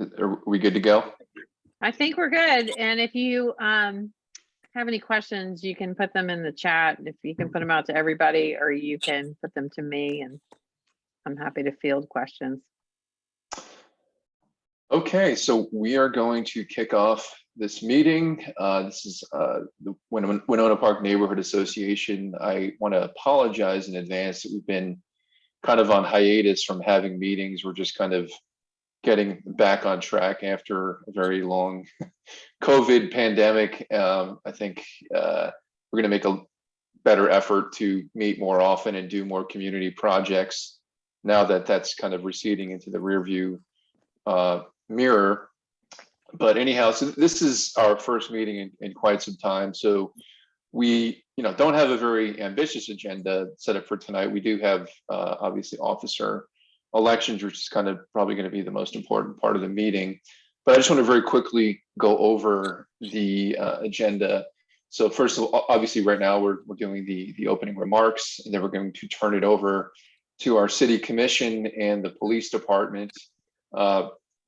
Are we good to go? I think we're good. And if you have any questions, you can put them in the chat. If you can put them out to everybody, or you can put them to me, and I'm happy to field questions. Okay, so we are going to kick off this meeting. This is the Winona Park Neighborhood Association. I want to apologize in advance that we've been kind of on hiatus from having meetings. We're just kind of getting back on track after a very long COVID pandemic. I think we're going to make a better effort to meet more often and do more community projects now that that's kind of receding into the rear view mirror. But anyhow, so this is our first meeting in quite some time. So we, don't have a very ambitious agenda set up for tonight. We do have obviously officer elections, which is kind of probably going to be the most important part of the meeting. But I just want to very quickly go over the agenda. So first of all, obviously right now we're doing the opening remarks, and then we're going to turn it over to our city commission and the police department.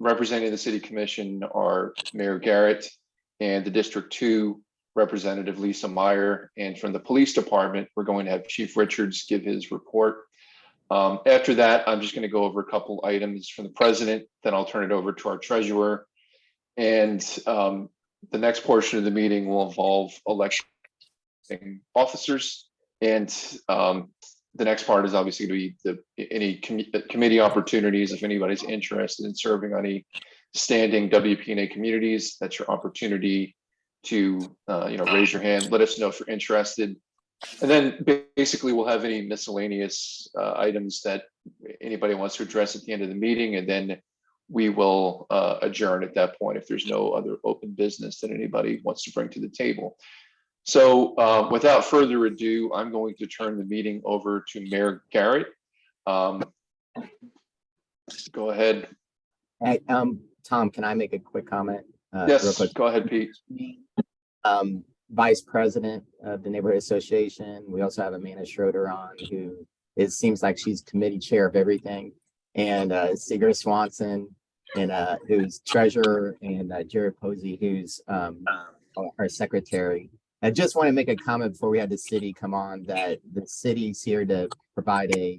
Representing the city commission are Mayor Garrett and the District 2 Representative Lisa Meyer. And from the police department, we're going to have Chief Richards give his report. After that, I'm just going to go over a couple items from the president, then I'll turn it over to our treasurer. And the next portion of the meeting will involve electing officers. And the next part is obviously going to be any committee opportunities. If anybody's interested in serving on any standing WPNA communities, that's your opportunity to raise your hand, let us know if you're interested. And then basically we'll have any miscellaneous items that anybody wants to address at the end of the meeting, and then we will adjourn at that point if there's no other open business that anybody wants to bring to the table. So without further ado, I'm going to turn the meeting over to Mayor Garrett. Go ahead. Hey, Tom, can I make a quick comment? Yes, real quick? Go ahead, Pete. Vice President of the Neighborhood Association. We also have Amanda Schroeder on, who seems like she's committee chair of everything, and Sigrid Swanson, and who's treasurer, and Jared Posey, who's our secretary. I just want to make a comment before we had the city come on that the city's here to provide a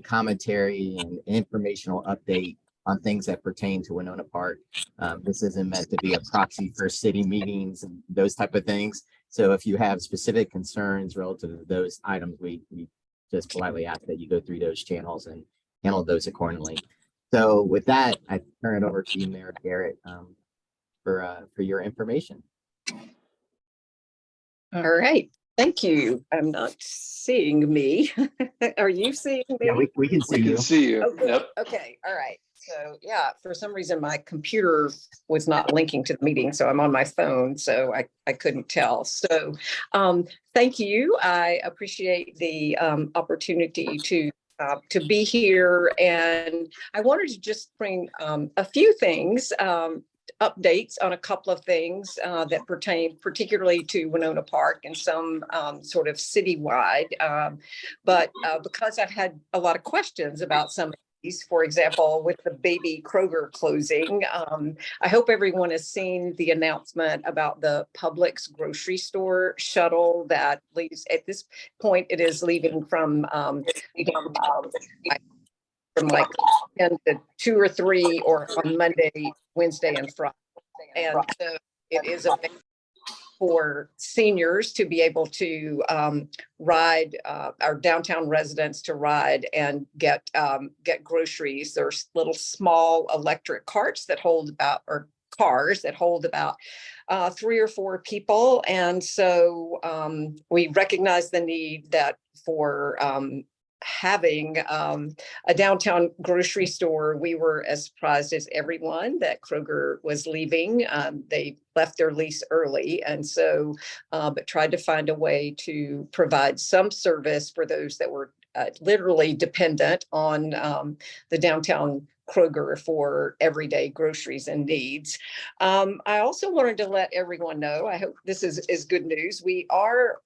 commentary and informational update on things that pertain to Winona Park. This isn't meant to be a proxy for city meetings and those type of things. So if you have specific concerns relative to those items, we just politely ask that you go through those channels and handle those accordingly. So with that, I turn it over to you, Mayor Garrett, for your information. All right. Thank you. I'm not seeing me. Are you seeing me? Yeah, we can see We you. can see you. Oh, good. Yep. Okay. All right. So yeah, for some reason my computer was not linking to the meeting, so I'm on my phone, so I couldn't tell. So thank you. I appreciate the opportunity to be here, and I wanted to just bring a few things. Updates on a couple of things that pertain particularly to Winona Park and some sort of citywide. But because I've had a lot of questions about some of these, for example, with the baby Kroger closing, I hope everyone has seen the announcement about the Publix grocery store shuttle that leaves, at this point, it is leaving from like 10 to 2 or 3 or on Monday, Wednesday, and Friday. And so it is available for seniors to be able to ride, our downtown residents to ride and get groceries. There's little small electric carts that hold about, or cars that hold about 3 or 4 people. And so we recognize the need that for having a downtown grocery store. We were as surprised as everyone that Kroger was leaving. They left their lease early, and so but tried to find a way to provide some service for those that were literally dependent on the downtown Kroger for everyday groceries and needs. I also wanted to let everyone know, I hope this is good news. We are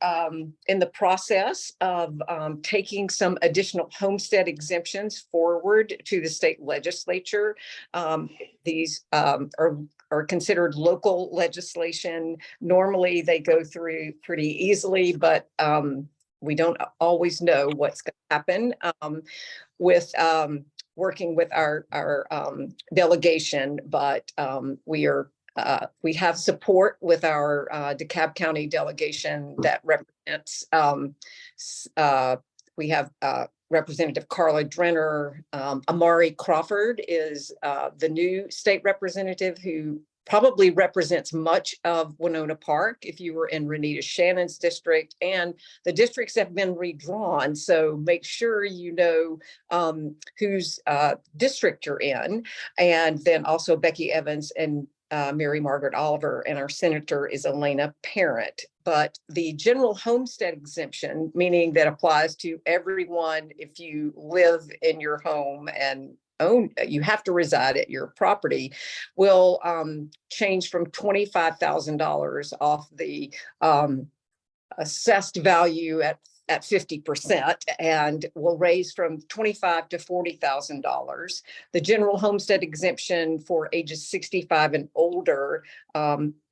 in the process of taking some additional homestead exemptions forward to the state legislature. These are considered local legislation. Normally they go through pretty easily, but we don't always know what's going to happen with working with our delegation, but we have support with our DeKalb County delegation that represents, we have Representative Carla Drenner. Amari Crawford is the new state representative who probably represents much of Winnona Park if you were in Renita Shannon's district, and the districts have been redrawn. So make sure you know whose district you're in. And then also Becky Evans and Mary Margaret Oliver, and our senator is Elena Parent. But the general homestead exemption, meaning that applies to everyone if you live in your home and you have to reside at your property, will change from $25,000 off the assessed value at 50%, and will raise from $25,000 to $40,000. The general homestead exemption for ages 65 and older,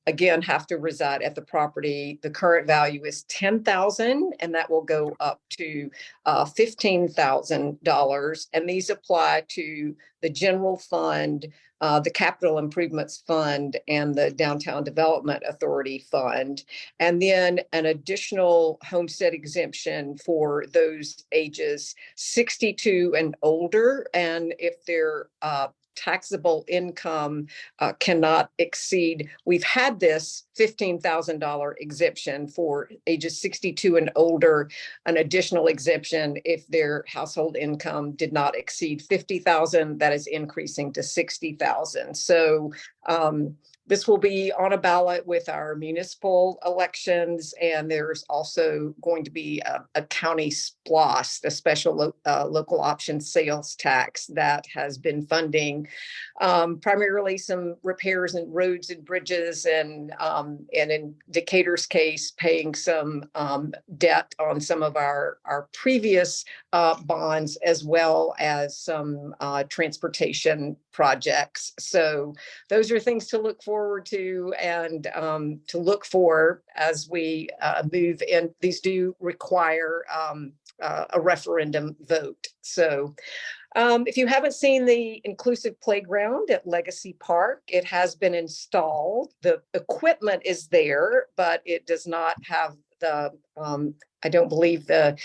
again, have to reside at the property. The current value is $10,000, and that will go up to $15,000. And these apply to the general fund, the Capital Improvements Fund, and the Downtown Development Authority Fund. And then an additional homestead exemption for those ages 62 and older. And if they're taxable income cannot exceed, we've had this $15,000 exemption for ages 62 and older, an additional exemption if their household income did not exceed 50,000, that is increasing to 60,000. So this will be on a ballot with our municipal elections, and there's also going to be a county SPLOST, a special local option sales tax that has been funding primarily some repairs and roads and bridges, and in Decatur's case, paying some debt on some of our previous bonds, as well as some transportation projects. So those are things to look forward to and to look for as we move in. These do require a referendum vote. So if you haven't seen the inclusive playground at Legacy Park, it has been installed. The equipment is there, but it does not have the, I don't believe the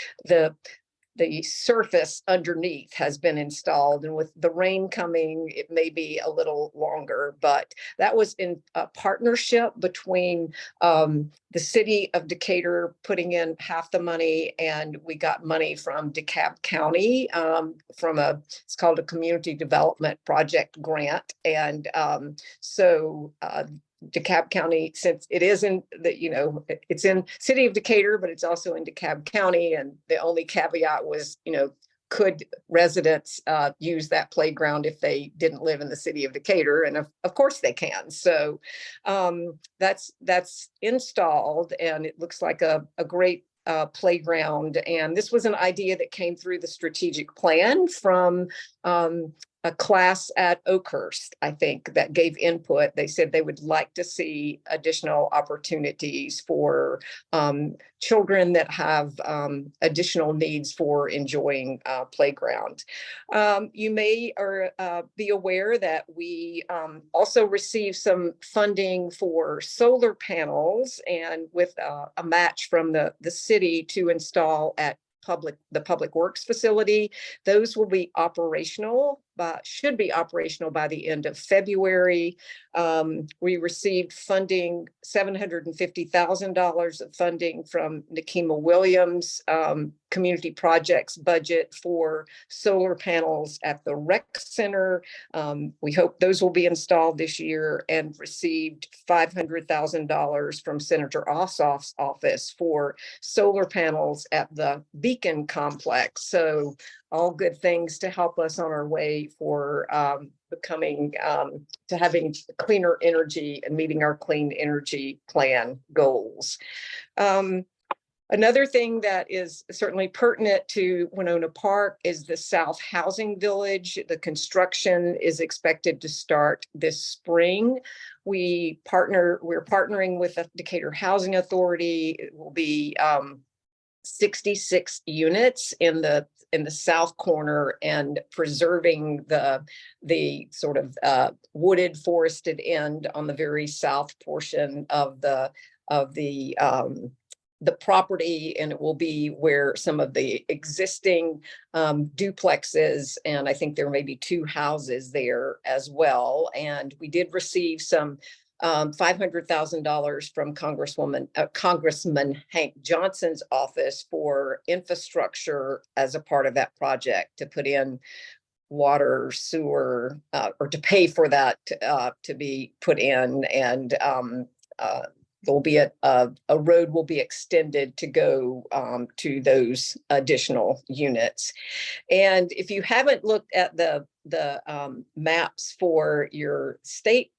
surface underneath has been installed, and with the rain coming, it may be a little longer, but that was in a partnership between the city of Decatur putting in half the money, and we got money from DeKalb County from it's called a community development project grant. And so DeKalb County, since it is in the, it's in city of Decatur, but it's also in DeKalb County. And the only caveat was, could residents use that playground if they didn't live in the city of Decatur? And of course they can. So that's installed, and it looks like a great playground. And this was an idea that came through the strategic plan from a class at Oakhurst, I think, that gave input. They said they would like to see additional opportunities for children that have additional needs for enjoying playground. You may be aware that we also received some funding for solar panels, and with a match from the city to install at the Public Works facility. Those will be operational, but should be operational by the end of February. We received funding, $750,000 of funding from Nikema Williams community projects budget for solar panels at the rec center. We hope those will be installed this year, and received $500,000 from Senator Ossoff's office for solar panels at the Beacon complex. So all good things to help us on our way for becoming to having cleaner energy and meeting our clean energy plan goals. Another thing that is certainly pertinent to Winnona Park is the South Housing Village. The construction is expected to start this spring. We're partnering with the Decatur Housing Authority. It will be 66 units in the south corner, and preserving the sort of wooded forested end on the very south portion of the property, and it will be where some of the existing duplexes, and I think there may be 2 houses there as well. And we did receive some $500,000 from Congressman Hank Johnson's office for infrastructure as a part of that project, to put in water, sewer, or to pay for that to be put in. And there will be a road will be extended to go to those additional units. And if you haven't looked at the maps for your state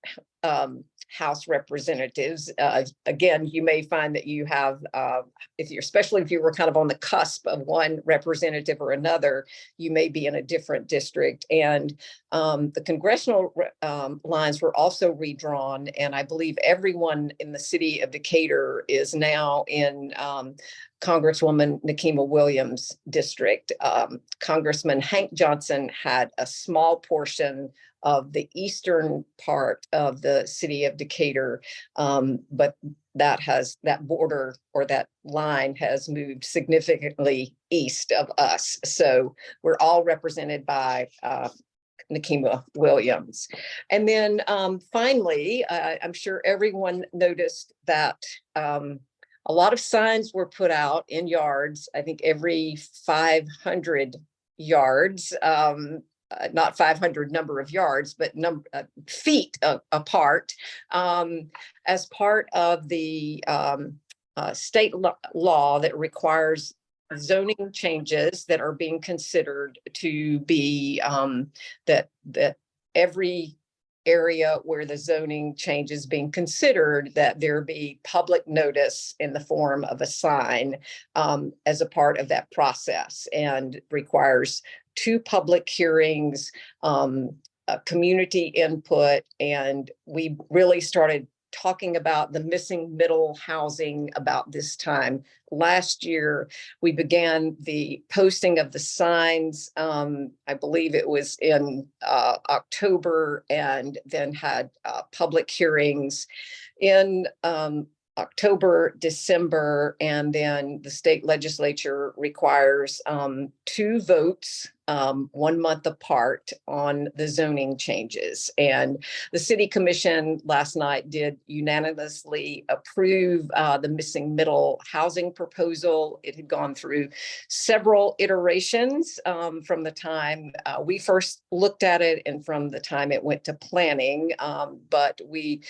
House representatives, again, you may find that you have, especially if you were kind of on the cusp of one representative or another, you may be in a different district. And the congressional lines were also redrawn, and I believe everyone in the city of Decatur is now in Congresswoman Nikema Williams' district. Congressman Hank Johnson had a small portion of the eastern part of the city of Decatur, but that border or that line has moved significantly east of us. So we're all represented by Nikema Williams. And then finally, I'm sure everyone noticed that a lot of signs were put out in yards, I think every 500 yards, not 500 number of yards, but feet apart, as part of the state law that requires zoning changes that are being considered to be that every area where the zoning change is being considered, that there be public notice in the form of a sign as a part of that process, and requires 2 public hearings, community input. And we really started talking about the missing middle housing about this time last year. We began the posting of the signs, I believe it was in October, and then had public hearings in October, December, and then the state legislature requires 2 votes 1 month apart on the zoning changes. And the city commission last night did unanimously approve the missing middle housing proposal. It had gone through several iterations from the time we first looked at it and from the time it went to planning, but we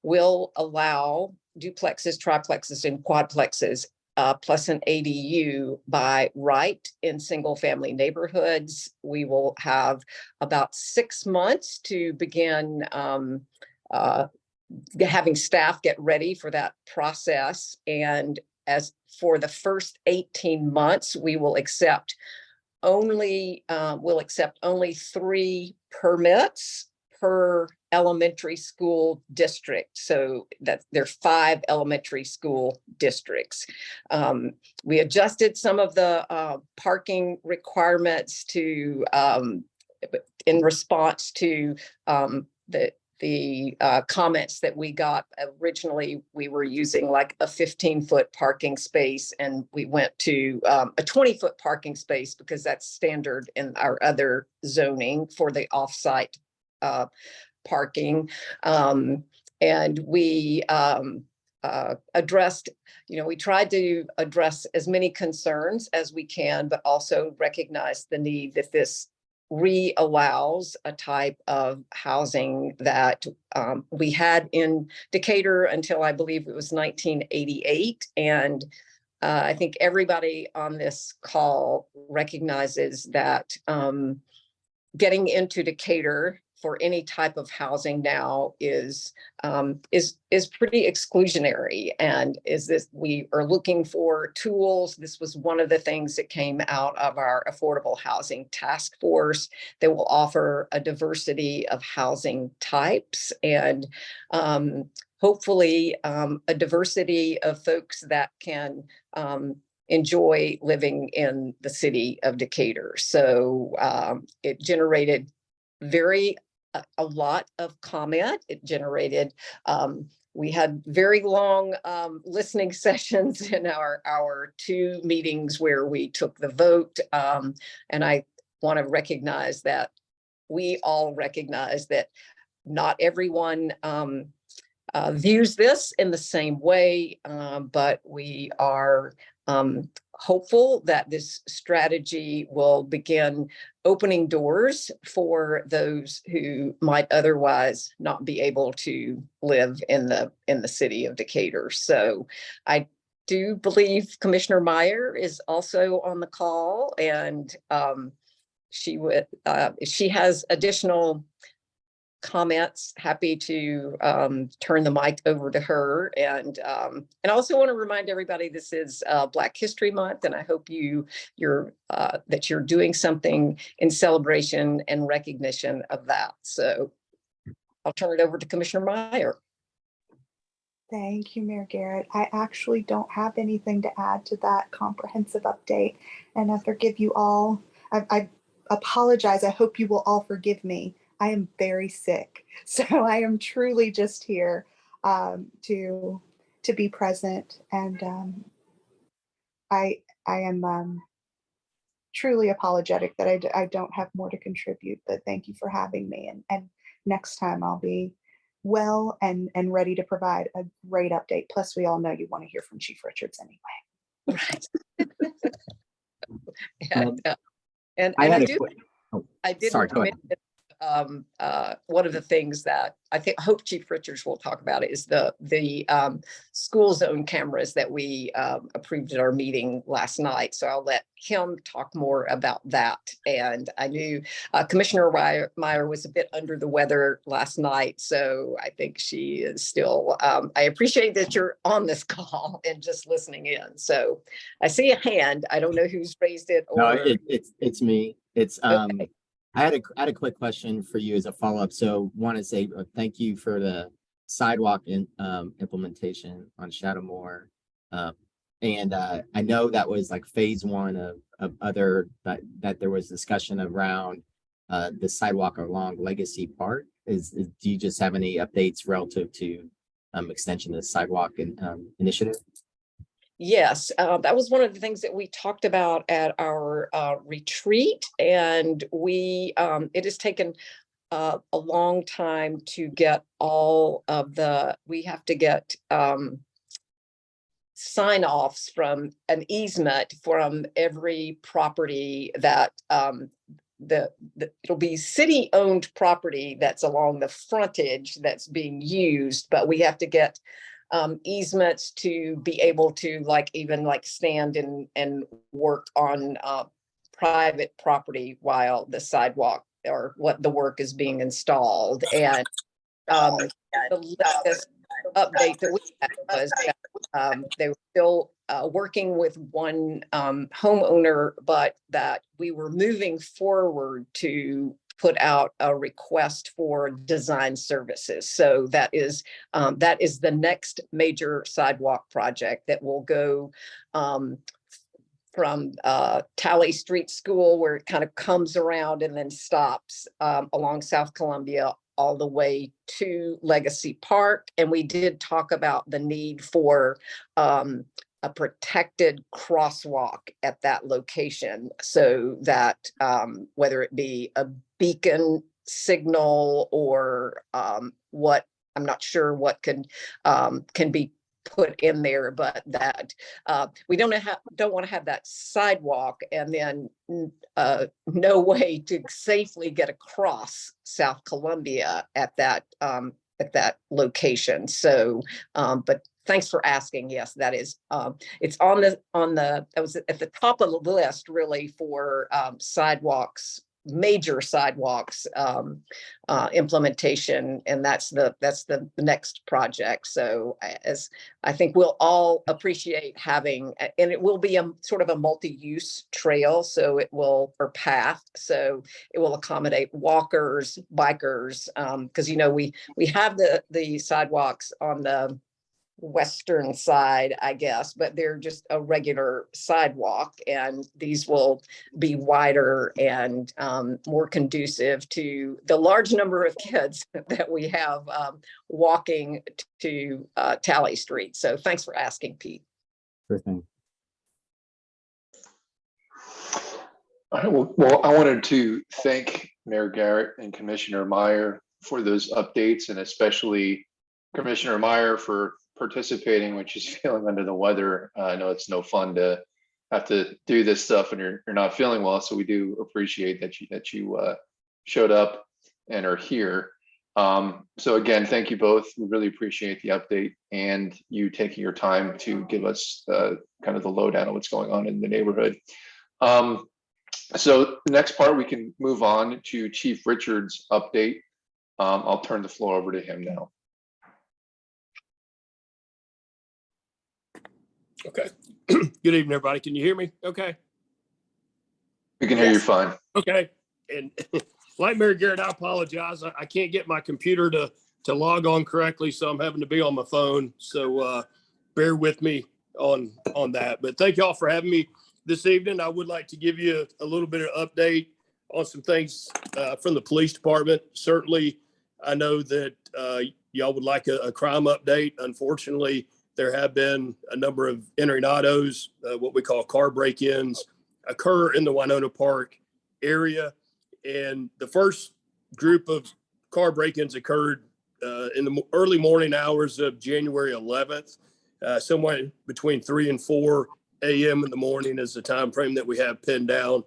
will allow duplexes, triplexes, and quadplexes, plus an ADU by right in single family neighborhoods. We will have about 6 months to begin having staff get ready for that process. And as for the first 18 months, we will accept only 3 permits per elementary school district, so that there are 5 elementary school districts. We adjusted some of the parking requirements to in response to the comments that we got. Originally, we were using like a 15-foot parking space, and we went to a 20-foot parking space because that's standard in our other zoning for the off-site parking. And we addressed, we tried to address as many concerns as we can, but also recognize the need that this re-allows a type of housing that we had in Decatur until I believe it was 1988. And I think everybody on this call recognizes that getting into Decatur for any type of housing now is pretty exclusionary, and we are looking for tools. This was one of the things that came out of our affordable housing task force that will offer a diversity of housing types and hopefully a diversity of folks that can enjoy living in the city of Decatur. So it generated a lot of comment. It generated, we had very long listening sessions in our 2 meetings where we took the vote. And I want to recognize that we all recognize that not everyone views this in the same way, but we are hopeful that this strategy will begin opening doors for those who might otherwise not be able to live in the city of Decatur. So I do believe Commissioner Meyer is also on the call, and she has additional comments, happy to turn the mic over to her. And I also want to remind everybody this is Black History Month, and I hope that you're doing something in celebration and recognition of that. So I'll turn it over to Commissioner Meyer. Thank you, Mayor Garrett. I actually don't have anything to add to that comprehensive update, and I forgive you all. I apologize. I hope you will all forgive me. I am very sick, so I am truly just here to be present, and I am truly apologetic that I don't have more to contribute. But thank you for having me, and next time I'll be well and ready to provide a great update. Plus, we all know you want to hear from Chief Richards anyway. Right. And I had I a do. I did sorry, go ahead. One of the things that I hope Chief Richards will talk about is the school zone cameras that we approved at our meeting last night. So I'll let him talk more about that. And I knew Commissioner Meyer was a bit under the weather last night, so I think she is still. I appreciate that you're on this call and just listening in. So I see a hand. I don't know who's raised it. Or... No, it's me. It's Okay. I had a quick question for you as a follow-up. So want to say thank you for the sidewalk implementation on Shadowmore. And I know that was like phase 1 of other that there was discussion around the sidewalk along Legacy Park. Do you just have any updates relative to extension of the sidewalk initiative? Yes, that was one of the things that we talked about at our retreat, and it has taken a long time to get all of we have to get sign-offs from an easement from every property that it'll be city-owned property that's along the frontage that's being used, but we have to get easements to be able to even stand and work on private property while the sidewalk or what the work is being installed. And the latest update that we had was that they were still working with one homeowner, but that we were moving forward to put out a request for design services. So that is the next major sidewalk project that will go from Talley Street School, where it kind of comes around and then stops along South Columbia all the way to Legacy Park. And we did talk about the need for a protected crosswalk at that location, so that whether it be a beacon signal or what, I'm not sure what can be put in there, but that we don't want to have that sidewalk and then no way to safely get across South Columbia at that location. So, but thanks for asking. Yes, that is, it's on that was at the top of the list really for sidewalks, major sidewalks implementation, and that's the next project. So as I think we'll all appreciate having, and it will be a sort of a multi-use trail, so it will, or path, so it will accommodate walkers, bikers, because we have the sidewalks on the western side, I guess, but they're just a regular sidewalk, and these will be wider and more conducive to the large number of kids that we have walking to Tally Street. So thanks for asking, Pete. Sure thing. All right, well, I wanted to thank Mayor Garrett and Commissioner Meyer for those updates, and especially Commissioner Meyer for participating when she's feeling under the weather. I know it's no fun to have to do this stuff and you're not feeling well, so we do appreciate that you showed up and are here. So again, thank you both. We really appreciate the update and you taking your time to give us kind of the lowdown on what's going on in the neighborhood. So the next part, we can move on to Chief Richard's update. I'll turn the floor over to him now. Okay. Good evening, everybody. Can you hear me? Okay. We can hear you fine. Okay. And like Mary Garrett, I apologize. I can't get my computer to log on correctly, so I'm having to be on my phone. So bear with me on that. But thank you all for having me this evening. I would like to give you a little bit of update on some things from the police department. Certainly, I know that y'all would like a crime update. Unfortunately, there have been a number of entering autos, what we call car break-ins, occur in the Winnona Park area. And the first group of car break-ins occurred in the early morning hours of January 11th, somewhere between 3 and 4 a.m. in the morning is the time frame that we have pinned down.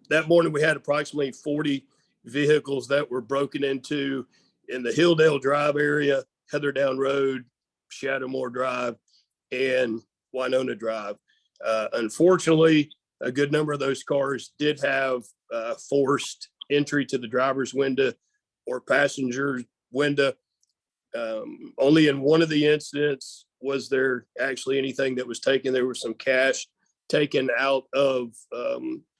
That morning, we had approximately 40 vehicles that were broken into in the Hilldale Drive area, Heatherdown Road, Shadowmore Drive, and Winnona Drive. Unfortunately, a good number of those cars did have forced entry to the driver's window or passenger window. Only in one of the incidents was there actually anything that was taken. There was some cash taken out of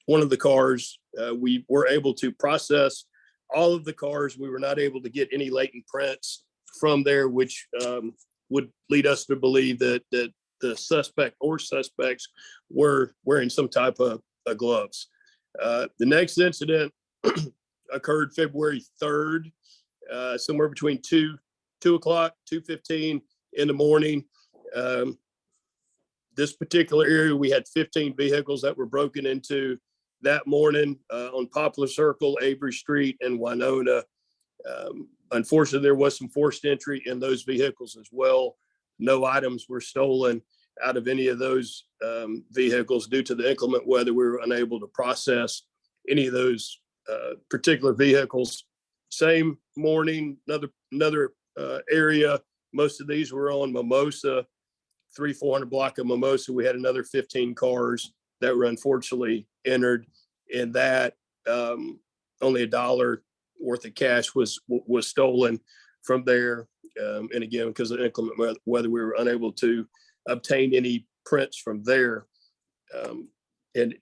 one of the cars. We were able to process all of the cars. We were not able to get any latent prints from there, which would lead us to believe that the suspect or suspects were wearing some type of gloves. The next incident occurred February 3rd, somewhere between 2 o'clock, 2:15 in the morning. This particular area, we had 15 vehicles that were broken into that morning on Poplar Circle, Avery Street, and Winnona. Unfortunately, there was some forced entry in those vehicles as well. No items were stolen out of any of those vehicles. Due to the inclement weather, we were unable to process any of those particular vehicles. Same morning, another area. Most of these were on Mimosa, 400 block of Mimosa. We had another 15 cars that were unfortunately entered in that. Only $1 worth of cash was stolen from there. And again, because of inclement weather, we were unable to obtain any prints from there. And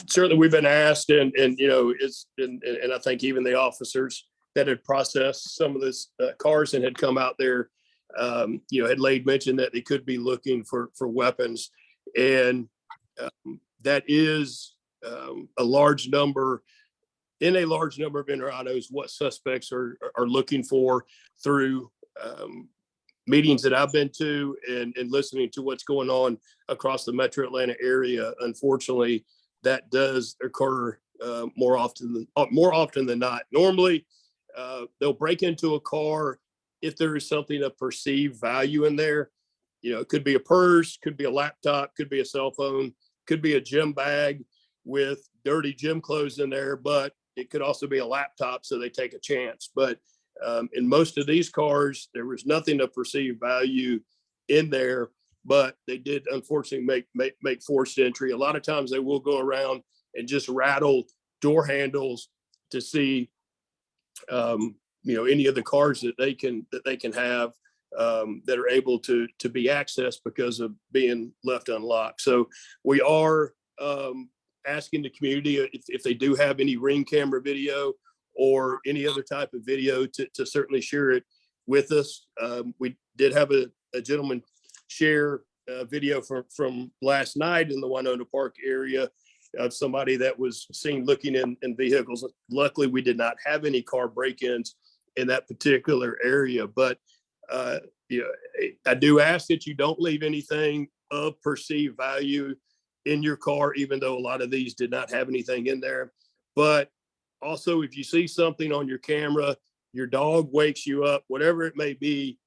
certainly we've been asked, and I think even the officers that had processed some of this cars and had come out there, had laid mention that they could be looking for weapons. And that is a large number of interautos, what suspects are looking for through meetings that I've been to and listening to what's going on across the Metro Atlanta area. Unfortunately, that does occur more often than not. Normally, they'll break into a car if there is something of perceived value in there. It could be a purse, could be a laptop, could be a cell phone, could be a gym bag with dirty gym clothes in there, but it could also be a laptop, so they take a chance. But In most of these cars, there was nothing of perceived value in there, but they did unfortunately make forced entry. A lot of times they will go around and just rattle door handles to see, any of the cars that they can have that are able to be accessed because of being left unlocked. So we are asking the community if they do have any Ring camera video or any other type of video to certainly share it with us. We did have a gentleman share a video from last night in the Winnona Park area of somebody that was seen looking in vehicles. Luckily, we did not have any car break-ins in that particular area, but I do ask that you don't leave anything of perceived value in your car, even though a lot of these did not have anything in there. But also, if you see something on your camera, your dog wakes you up, whatever it may be,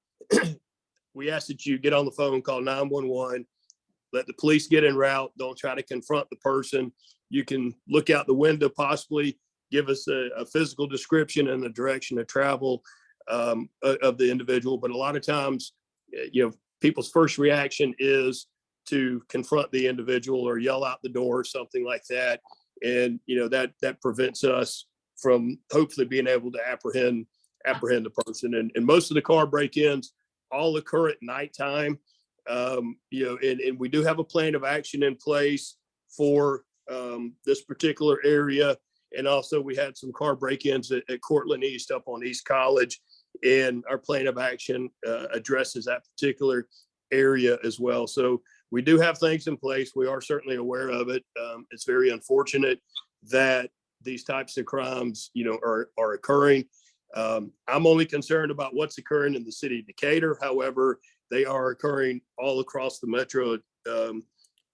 we ask that you get on the phone, call 911, let the police get en route. Don't try to confront the person. You can look out the window, possibly give us a physical description and the direction of travel of the individual. But a lot of times, people's first reaction is to confront the individual or yell out the door or something like that. And, that prevents us from hopefully being able to apprehend the person. And most of the car break-ins all occur at nighttime. And we do have a plan of action in place for this particular area. And also we had some car break-ins at Cortland East up on East College, and our plan of action addresses that particular area as well. So we do have things in place. We are certainly aware of it. It's very unfortunate that these types of crimes, are occurring. I'm only concerned about what's occurring in the city of Decatur. However, they are occurring all across the metro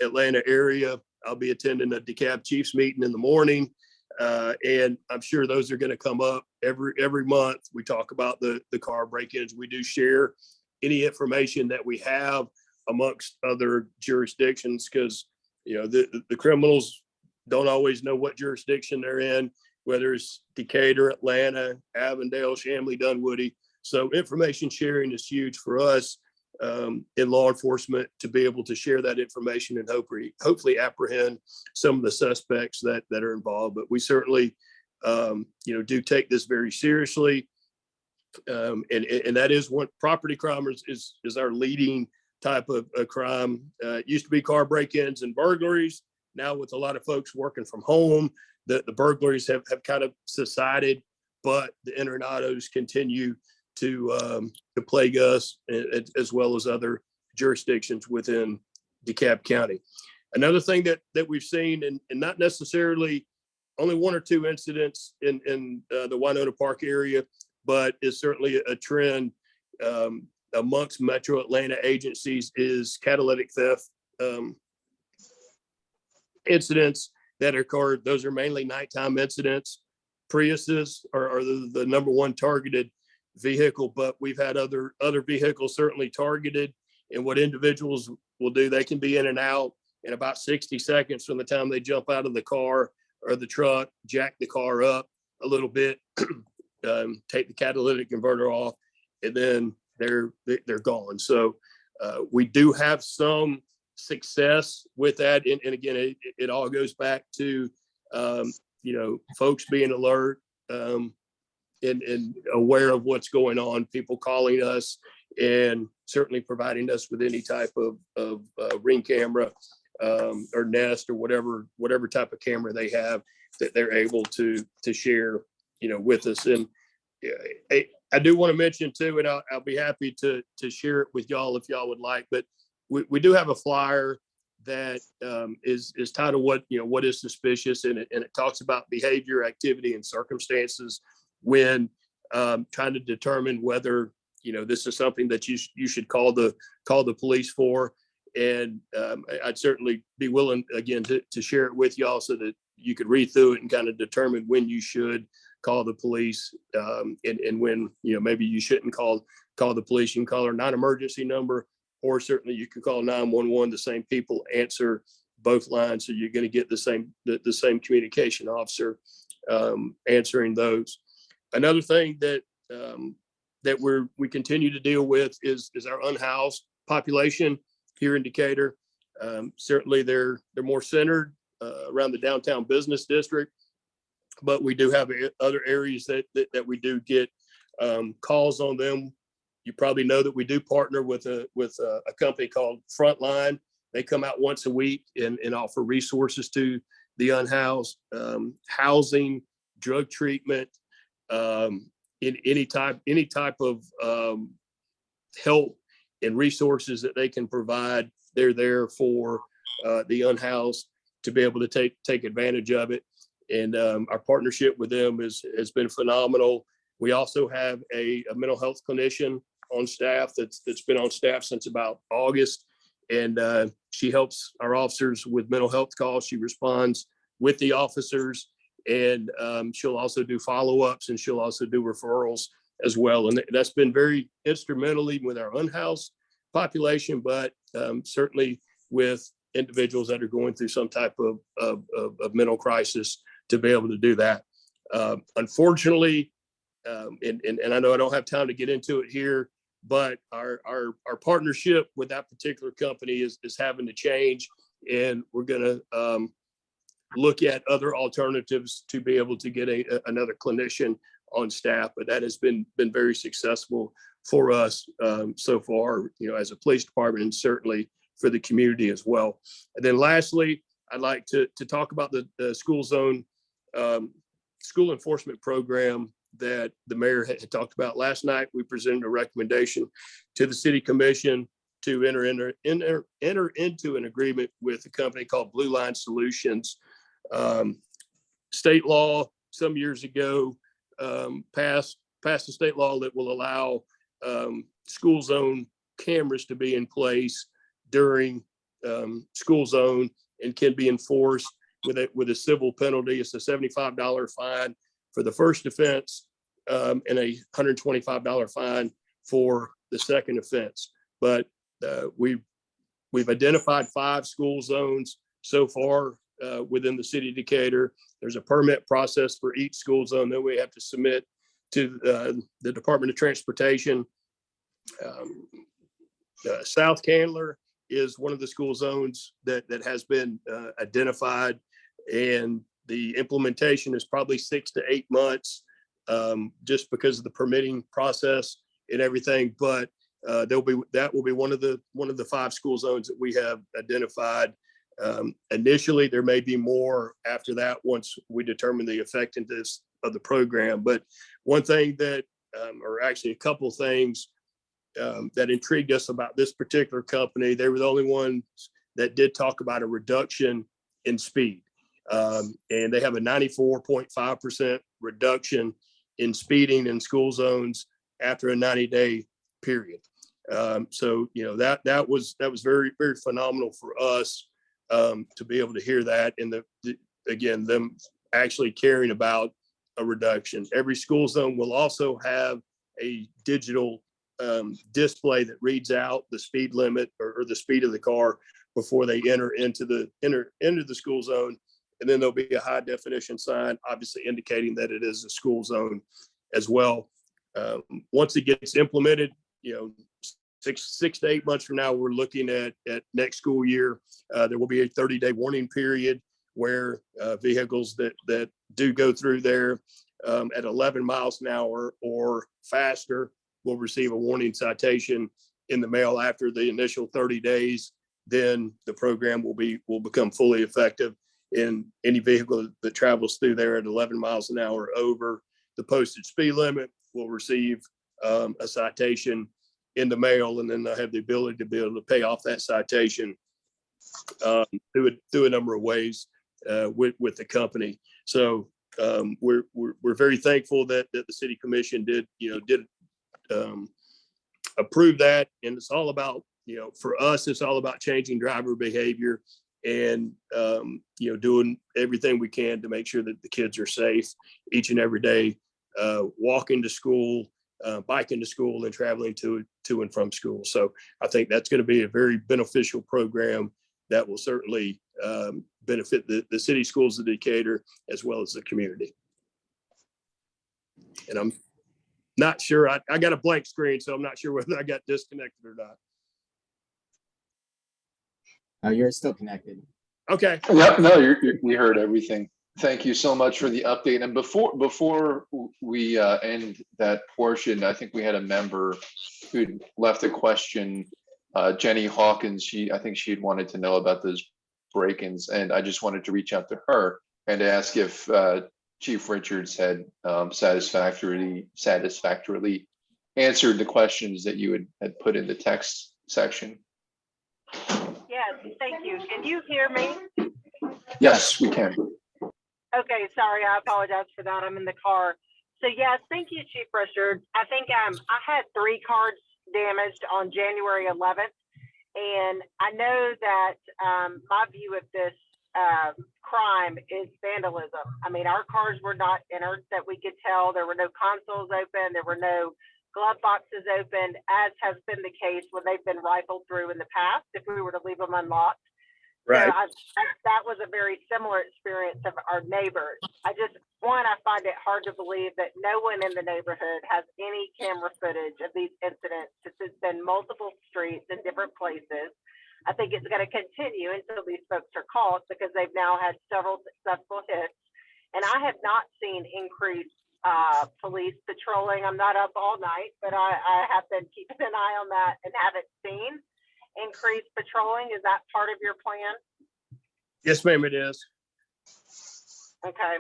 Atlanta area. I'll be attending a DeKalb Chiefs meeting in the morning. And I'm sure those are going to come up every month. We talk about the car break-ins. We do share any information that we have amongst other jurisdictions, because the criminals don't always know what jurisdiction they're in, whether it's Decatur, Atlanta, Avondale, Chamblee, Dunwoody. So information sharing is huge for us in law enforcement to be able to share that information and hopefully apprehend some of the suspects that are involved. But we certainly, do take this very seriously. And that is what property crime is our leading type of crime. It used to be car break-ins and burglaries. Now with a lot of folks working from home, the burglaries have kind of subsided, but the internet autos continue to plague us, as well as other jurisdictions within DeKalb County. Another thing that we've seen, and not necessarily only one or two incidents in the Winnona Park area, but is certainly a trend amongst Metro Atlanta agencies, is catalytic theft incidents that occurred. Those are mainly nighttime incidents. Priuses are the number one targeted vehicle, but we've had other vehicles certainly targeted. And what individuals will do, they can be in and out in about 60 seconds from the time they jump out of the car or the truck, jack the car up a little bit, take the catalytic converter off, and then they're gone. So we do have some success with that. And again, it all goes back to, folks being alert and aware of what's going on, people calling us, and certainly providing us with any type of Ring camera or Nest or whatever type of camera they have that they're able to share, with us. And I do want to mention too, and I'll be happy to share it with y'all if y'all would like, but we do have a flyer that is titled what is suspicious, and it talks about behavior, activity, and circumstances when trying to determine whether this is something that you should call the police for. And I'd certainly be willing again to share it with y'all so that you could read through it and kind of determine when you should call the police and when maybe you shouldn't call the police. You can call our non-emergency number, or certainly you can call 911. The same people answer both lines, so you're going to get the same communication officer answering those. Another thing that that we continue to deal with is our unhoused population here in Decatur. Certainly they're more centered around the downtown business district, but we do have other areas that we do get calls on them. You probably know that we do partner with a company called Frontline. They come out once a week and offer resources to the unhoused, housing, drug treatment, in any type of help and resources that they can provide. They're there for the unhoused to be able to take advantage of it. And our partnership with them has been phenomenal. We also have a mental health clinician on staff that's been on staff since about August. And she helps our officers with mental health calls. She responds with the officers, and she'll also do follow-ups, and she'll also do referrals as well. And that's been very instrumental even with our unhoused population, but certainly with individuals that are going through some type of mental crisis, to be able to do that. Unfortunately, and I know I don't have time to get into it here, but our partnership with that particular company is having to change, and we're going to look at other alternatives to be able to get another clinician on staff. But that has been very successful for us so far, as a police department, and certainly for the community as well. And then lastly, I'd like to talk about the school zone school enforcement program that the mayor had talked about last night. We presented a recommendation to the city commission to enter into an agreement with a company called Blue Line Solutions. State law some years ago passed a state law that will allow school zone cameras to be in place during school zone and can be enforced with a civil penalty. It's a $75 fine for the first offense and a $125 fine for the second offense. But we've identified 5 school zones so far within the city of Decatur. There's a permit process for each school zone that we have to submit to the Department of Transportation. South Candler is one of the school zones that has been identified, and the implementation is probably 6 to 8 months, just because of the permitting process and everything. But that will be one of the 5 school zones that we have identified. Initially, there may be more after that once we determine the effectiveness of the program. But one thing that, or actually a couple of things that intrigued us about this particular company, they were the only ones that did talk about a reduction in speed. And they have a 94.5% reduction in speeding in school zones after a 90-day period. So, that was very, very phenomenal for us to be able to hear that. And again, them actually caring about a reduction. Every school zone will also have a digital display that reads out the speed limit or the speed of the car before they enter into the school zone. And then there'll be a high definition sign, obviously indicating that it is a school zone as well. Once it gets implemented, 6 to 8 months from now, we're looking at next school year. There will be a 30-day warning period where vehicles that do go through there at 11 miles an hour or faster will receive a warning citation in the mail after the initial 30 days. Then the program will become fully effective, and any vehicle that travels through there at 11 miles an hour over the posted speed limit will receive a citation in the mail, and then they'll have the ability to be able to pay off that citation through a number of ways with the company. So we're very thankful that the city commission did approve that. And it's all about, for us, it's all about changing driver behavior and doing everything we can to make sure that the kids are safe each and every day, walking to school, biking to school, and traveling to and from school. So I think that's going to be a very beneficial program that will certainly benefit the city schools of Decatur as well as the community. And Not sure. I got a blank screen, so I'm not sure whether I got disconnected or not. You're still connected. Okay. Yep, no, we heard everything. Thank you so much for the update. And before we end that portion, I think we had a member who left a question, Jenny Hawkins. I think she had wanted to know about those break-ins, and I just wanted to reach out to her and ask if Chief Richards had satisfactorily answered the questions that you had put in the text section. Yes, thank you. Can you hear me? Yes, we can. Okay, sorry, I apologize for that. I'm in the car. So yes, thank you, Chief Richards. I think I had 3 cards damaged on January 11th, and I know that my view of this crime is vandalism. I mean, our cars were not entered that we could tell. There were no consoles open. There were no glove boxes opened, as has been the case when they've been rifled through in the past, if we were to leave them unlocked. Right. So that was a very similar experience of our neighbors. I find it hard to believe that no one in the neighborhood has any camera footage of these incidents. It's been multiple streets in different places. I think it's going to continue until these folks are caught, because they've now had several successful hits. And I have not seen increased police patrolling. I'm not up all night, but I have been keeping an eye on that and haven't seen increased patrolling. Is that part of your plan? Yes, ma'am, it is. Okay.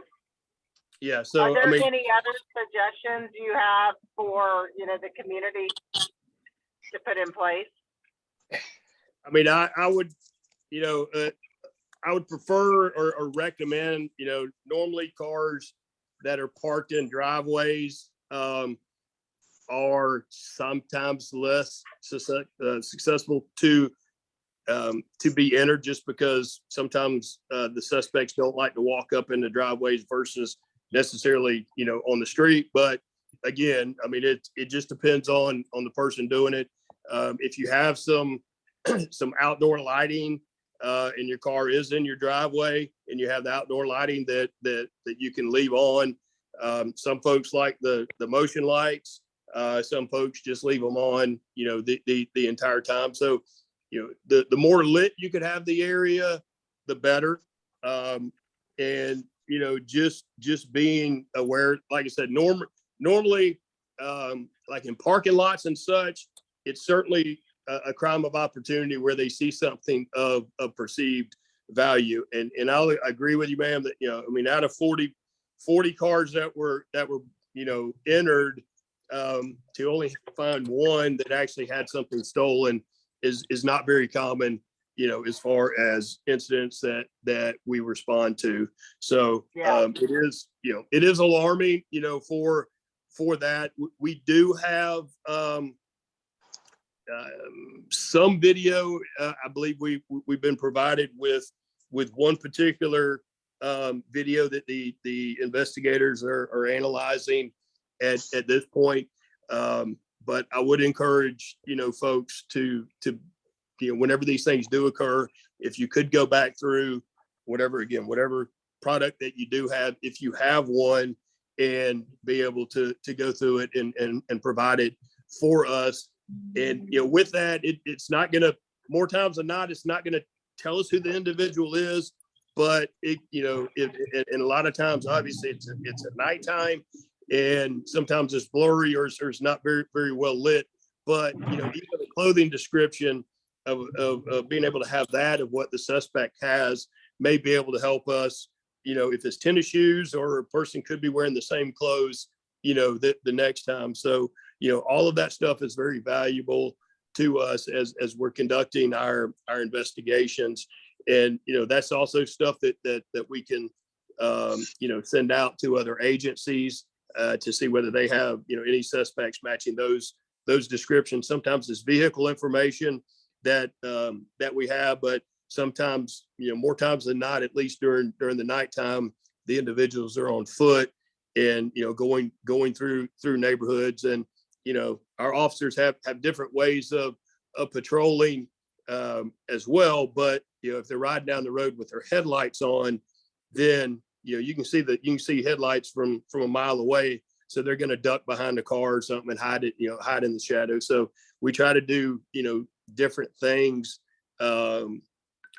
Yeah. So Are there I mean, any other suggestions you have for, the community to put in place? I mean, I would, I would prefer or recommend, normally cars that are parked in driveways are sometimes less successful to be entered, just because sometimes the suspects don't like to walk up into driveways versus necessarily, on the street. But again, I mean, it just depends on the person doing it. If you have some outdoor lighting and your car is in your driveway and you have the outdoor lighting that you can leave on, some folks like the motion lights. Some folks just leave them on, the entire time. So, the more lit you could have the area, the better. And, just being aware, like I said, normally, like in parking lots and such, it's certainly a crime of opportunity where they see something of perceived value. And I'll agree with you, ma'am, that, I mean, out of 40 cars that were, entered, to only find one that actually had something stolen is not very common, as far as incidents that we respond to. So Yeah. it is alarming, for that. We do have some video. I believe we've been provided with one particular video that the investigators are analyzing at this point. But I would encourage, folks to, whenever these things do occur, if you could go back through whatever product that you do have, if you have one, and be able to go through it and provide it for us. And, with that, it's not going to, more times than not, it's not going to tell us who the individual is, but and a lot of times, obviously it's at nighttime, and sometimes it's blurry or it's not very, very well lit. But, even the clothing description of being able to have that of what the suspect has may be able to help us, if it's tennis shoes, or a person could be wearing the same clothes, the next time. So, all of that stuff is very valuable to us as we're conducting our investigations. And, that's also stuff that we can, send out to other agencies to see whether they have, any suspects matching those descriptions. Sometimes it's vehicle information that we have, but sometimes, more times than not, at least during the nighttime, the individuals are on foot and, going through neighborhoods. And, our officers have different ways of patrolling as well. But, if they're riding down the road with their headlights on, then, you can see headlights from a mile away. So they're going to duck behind the car or something and hide it, hide in the shadow. So we try to do, different things,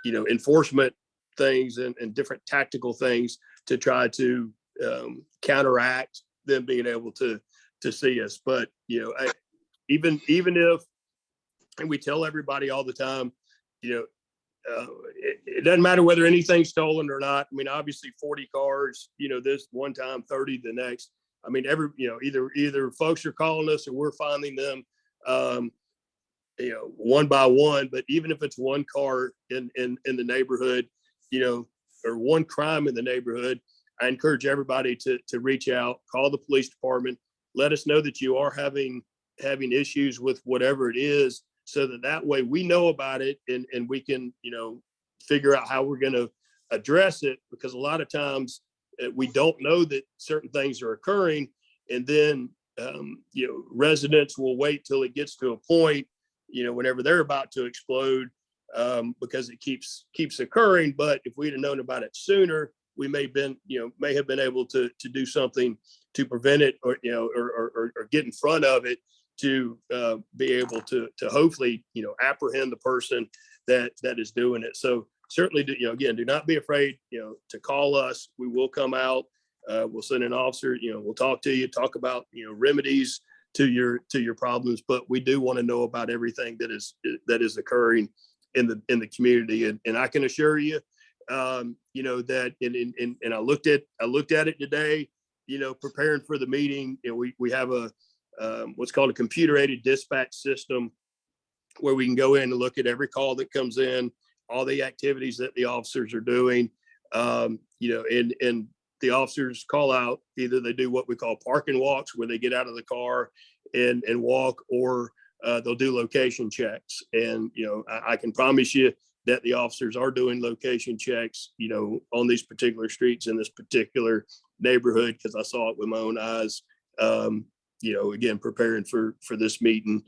enforcement things and different tactical things to try to counteract them being able to see us. But, even if, and we tell everybody all the time, it doesn't matter whether anything's stolen or not. I mean, obviously 40 cars, this one time, 30 the next. I mean, either folks are calling us or we're finding them, one by one. But even if it's one car in the neighborhood, or one crime in the neighborhood, I encourage everybody to reach out, call the police department, let us know that you are having issues with whatever it is, so that way we know about it and we can, figure out how we're going to address it. Because a lot of times we don't know that certain things are occurring. And then, residents will wait till it gets to a point, whenever they're about to explode, because it keeps occurring. But if we'd have known about it sooner, we may have been able to do something to prevent it, or get in front of it, to be able to hopefully, apprehend the person that is doing it. So certainly, do not be afraid, to call us. We will come out. We'll send an officer, we'll talk to you, talk about, remedies to your problems. But we do want to know about everything that is occurring in the community. And I can assure you, that, and I looked at it today, preparing for the meeting. We have what's called a computer-aided dispatch system, where we can go in and look at every call that comes in, all the activities that the officers are doing, and the officers call out. Either they do what we call parking walks, where they get out of the car and walk, or they'll do location checks. And, I can promise you that the officers are doing location checks, on these particular streets in this particular neighborhood, because I saw it with my own eyes, again, preparing for this meeting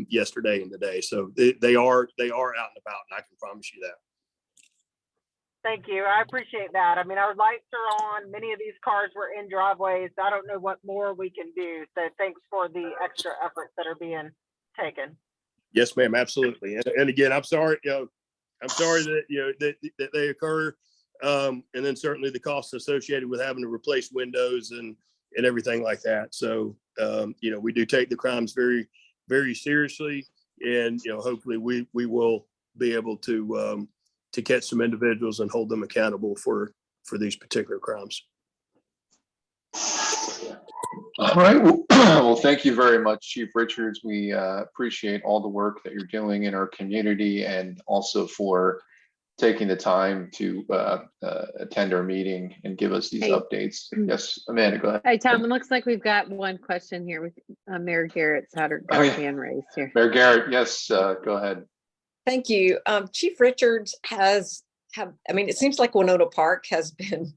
yesterday and today. So they are out and about, and I can promise you that. Thank you. I appreciate that. I mean, our lights are on. Many of these cars were in driveways. I don't know what more we can do. So thanks for the extra efforts that are being taken. Yes, ma'am. Absolutely. And again, I'm sorry. I'm sorry that that they occur. And then certainly the costs associated with having to replace windows and everything like that. So we do take the crimes very, very seriously, and hopefully we will be able to catch some individuals and hold them accountable for these particular crimes. All right. Well, thank you very much, Chief Richards. We appreciate all the work that you're doing in our community, and also for taking the time to attend our meeting and give us these updates. Yes, Amanda, go ahead. Hey, Tom, it looks like we've got one question here with Mayor Garrett's had her hand raised here. Mayor Garrett, yes, go ahead. Thank you. Chief Richards it seems like Winnona Park has been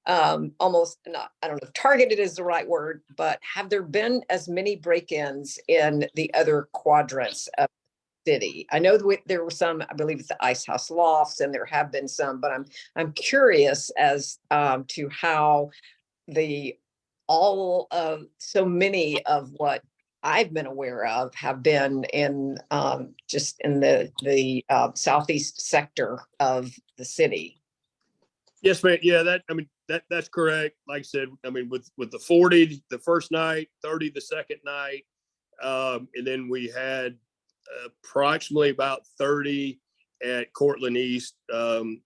almost not, I don't know if targeted is the right word, but have there been as many break-ins in the other quadrants of the city? I know that there were some, I believe it's the Ice House Lofts, and there have been some, but I'm curious as to how so many of what I've been aware of have been in just in the southeast sector of the city. Yes, ma'am. Yeah, that's correct. Like I said, with the 40 the first night, 30 the second night, and then we had approximately about 30 at Cortland East,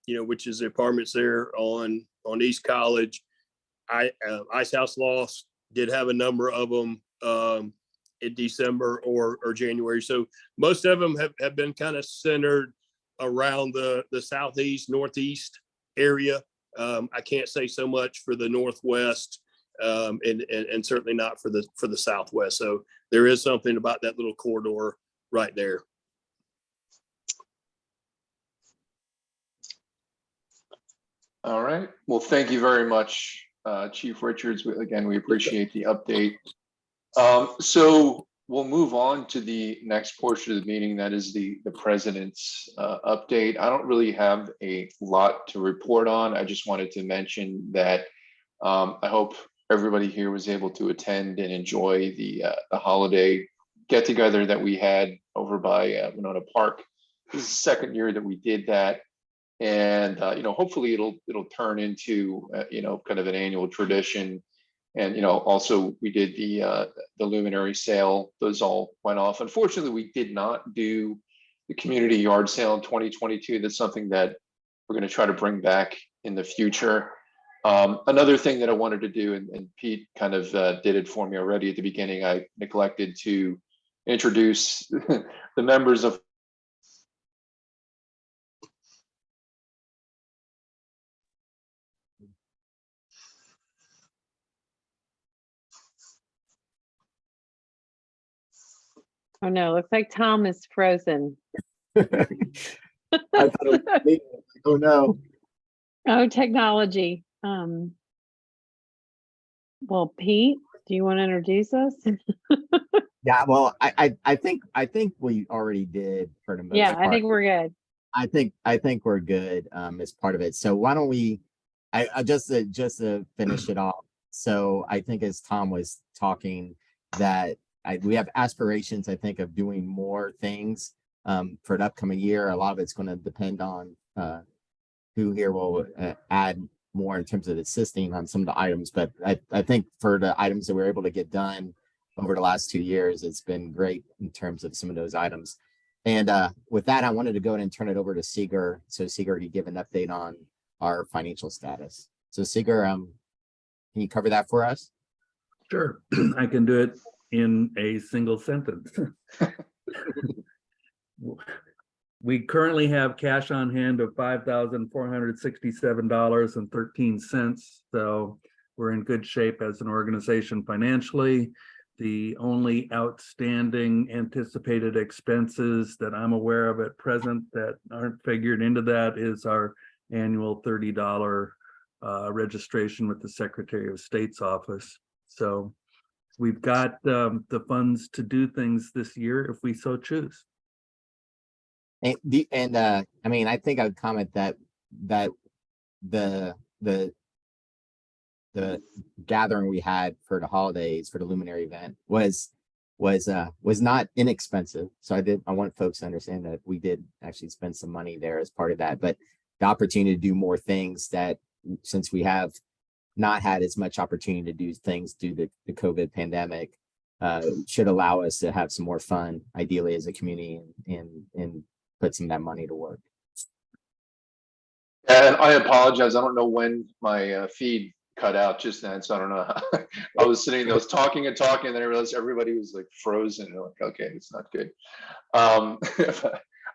which is the apartments there on East College. Ice House Lofts did have a number of them in December or January. So most of them have been kind of centered around the southeast, northeast area. I can't say so much for the northwest, and certainly not for the southwest. So there is something about that little corridor right there. All right. Well, thank you very much, Chief Richards. Again, we appreciate the update. So we'll move on to the next portion of the meeting. That is the president's update. I don't really have a lot to report on. I just wanted to mention that I hope everybody here was able to attend and enjoy the holiday get together that we had over by Winnona Park. This is the second year that we did that. And, hopefully it'll turn into, kind of an annual tradition. And, also we did the luminary sale. Those all went off. Unfortunately, we did not do the community yard sale in 2022. That's something that we're going to try to bring back in the future. Another thing that I wanted to do, and Pete kind of did it for me already at the beginning, I neglected to introduce the members of Oh no, looks like Tom is frozen. I thought it was me. Oh no. Oh, technology. Well, Pete, do you want to introduce us? Yeah, well, I think we already did for the most Yeah, part. I think we're good. I think we're good as part of it. So why don't we I just to finish it off. So I think as Tom was talking that we have aspirations, I think, of doing more things for the upcoming year. A lot of it's going to depend on who here will add more in terms of assisting on some of the items. But I think for the items that we're able to get done over the last 2 years, it's been great in terms of some of those items. And with that, I wanted to go ahead and turn it over to Seeger. So Seeger, you give an update on our financial status. So Seeger, can you cover that for us? Sure, I can do it in a single sentence. We currently have cash on hand of $5,467.13. So we're in good shape as an organization financially. The only outstanding anticipated expenses that I'm aware of at present that aren't figured into that is our annual $30 registration with the Secretary of State's office. So we've got the funds to do things this year if we so choose. I mean, I think I would comment that the gathering we had for the holidays for the luminary event was not inexpensive. So I want folks to understand that we did actually spend some money there as part of that, but the opportunity to do more things that, since we have not had as much opportunity to do things due to the COVID pandemic, should allow us to have some more fun, ideally as a community, and put some of that money to work. And I apologize. I don't know when my feed cut out just then, so I don't know. I was sitting there, I was talking, and then I realized everybody was like frozen. And like, okay, it's not good. I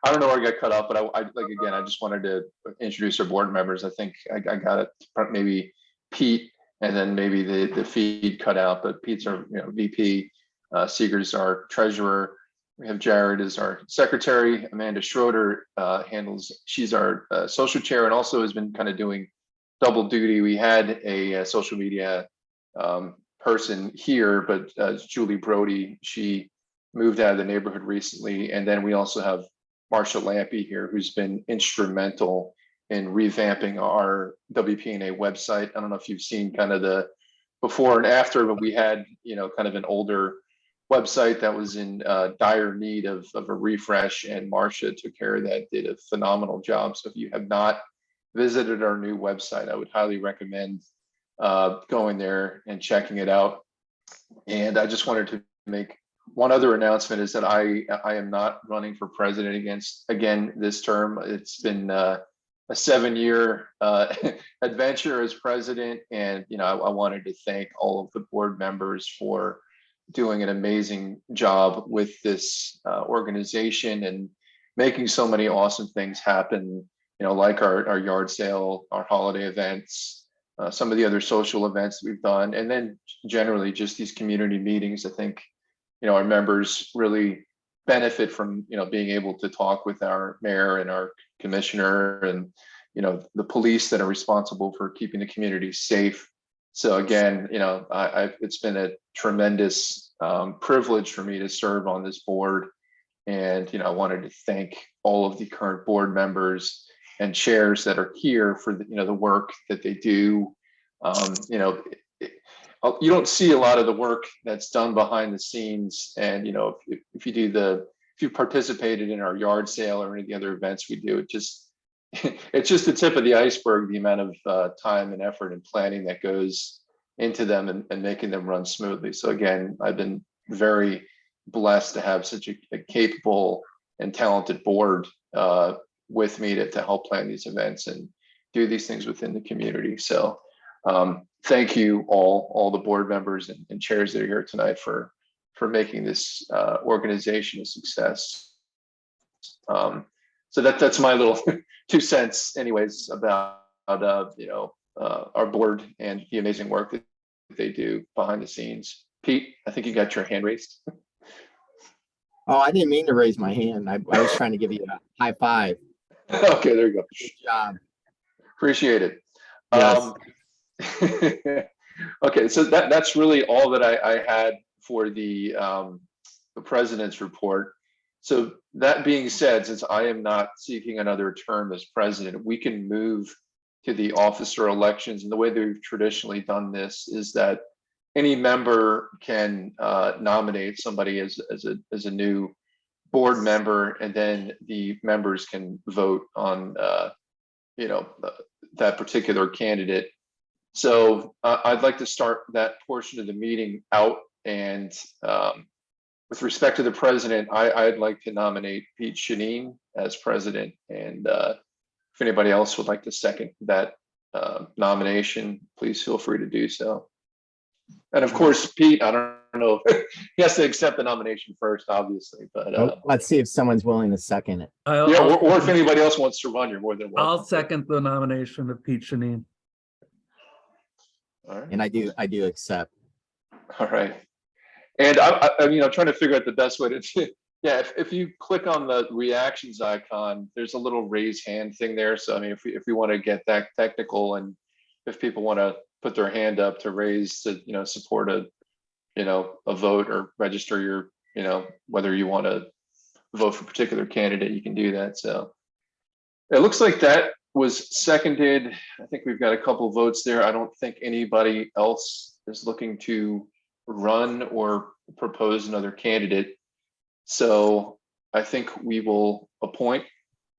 don't know where I got cut off, but I again, I just wanted to introduce our board members. I think I got it. Maybe Pete, and then maybe the feed cut out. But Pete's our VP. Seeger's our treasurer. We have Jared as our secretary. Amanda Schroeder she's our social chair, and also has been kind of doing double duty. We had a social media person here, but Julie Brody, she moved out of the neighborhood recently. And then we also have Marsha Lampy here, who's been instrumental in revamping our WPNA website. I don't know if you've seen kind of the before and after, but we had, kind of an older website that was in dire need of a refresh, and Marsha took care of that, did a phenomenal job. So if you have not visited our new website, I would highly recommend going there and checking it out. And I just wanted to make one other announcement, is that I am not running for president again this term. It's been a 7-year adventure as president, and I wanted to thank all of the board members for doing an amazing job with this organization and making so many awesome things happen, like our yard sale, our holiday events, some of the other social events we've done, and then generally just these community meetings. I think, our members really benefit from, being able to talk with our mayor and our commissioner and, the police that are responsible for keeping the community safe. So again, it's been a tremendous privilege for me to serve on this board. And, I wanted to thank all of the current board members and chairs that are here for the work that they do. A you don't see a lot of the work that's done behind the scenes. And, you know, if you participated in our yard sale or any of the other events we do, it's just the tip of the iceberg, the amount of time and effort and planning that goes into them and making them run smoothly. So again, I've been very blessed to have such a capable and talented board with me to help plan these events and do these things within the community. So thank you all the board members and chairs that are here tonight for making this organization a success. So that's my little 2 cents anyways about you know, our board and the amazing work that they do behind the scenes. Pete, I think you got your hand raised. Oh, I didn't mean to raise my hand. I was trying to give you a high five. Okay, there you go. Good job. Appreciate it. Yes. Okay, so that's really all that I had for the president's report. So that being said, since I am not seeking another term as president, we can move to the officer elections. And the way that we've traditionally done this is that any member can nominate somebody as a new board member, and then the members can vote on you know, that particular candidate. So I'd like to start that portion of the meeting out. And with respect to the president, I'd like to nominate Pete Shanine as president. And if anybody else would like to second that nomination, please feel free to do so. And of course, Pete, I don't know, he has to accept the nomination first, obviously, but Let's see if someone's willing to second it. yeah, or if anybody else wants to run, you're more than welcome. I'll second the nomination of Pete Shanine. All right. And I do accept. All right. And I mean, I'm trying to figure out the best way to, yeah, if you click on the reactions icon, there's a little raise hand thing there. So, I mean, if we want to get that technical, and if people want to put their hand up to raise to, you know, support a vote or register your, you know, whether you want to vote for a particular candidate, you can do that. So it looks like that was seconded. I think we've got a couple votes there. I don't think anybody else is looking to run or propose another candidate. So I think we will appoint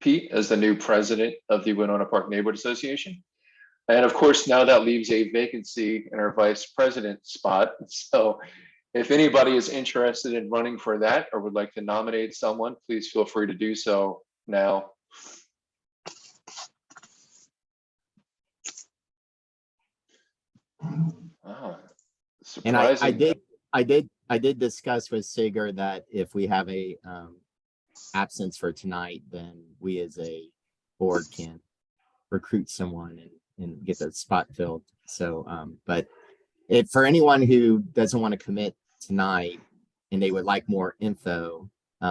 Pete as the new president of the Winnona Park Neighborhood Association. And of course, now that leaves a vacancy in our vice president spot. So if anybody is interested in running for that or would like to nominate someone, please feel free to do so now. Oh, And surprising. I did discuss with Sager that if we have a absence for tonight, then we as a board can recruit someone and get the spot filled. So, but if for anyone who doesn't want to commit tonight and they would like more info,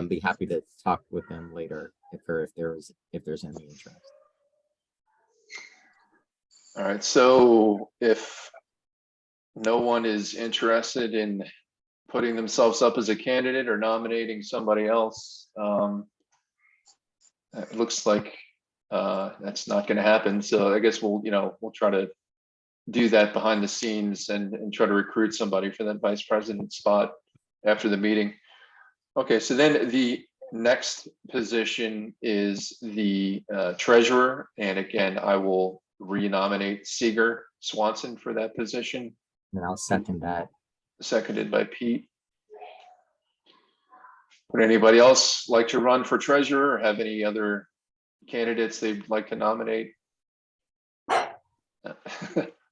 be happy to talk with them later if there's any interest. All right, so if no one is interested in putting themselves up as a candidate or nominating somebody else, it looks like that's not going to happen. So I guess we'll try to do that behind the scenes and try to recruit somebody for that vice president spot after the meeting. Okay, so then the next position is the treasurer. And again, I will renominate Seeger Swanson for that position. And I'll second that. Seconded by Pete. Would anybody else like to run for treasurer or have any other candidates they'd like to nominate? Oh,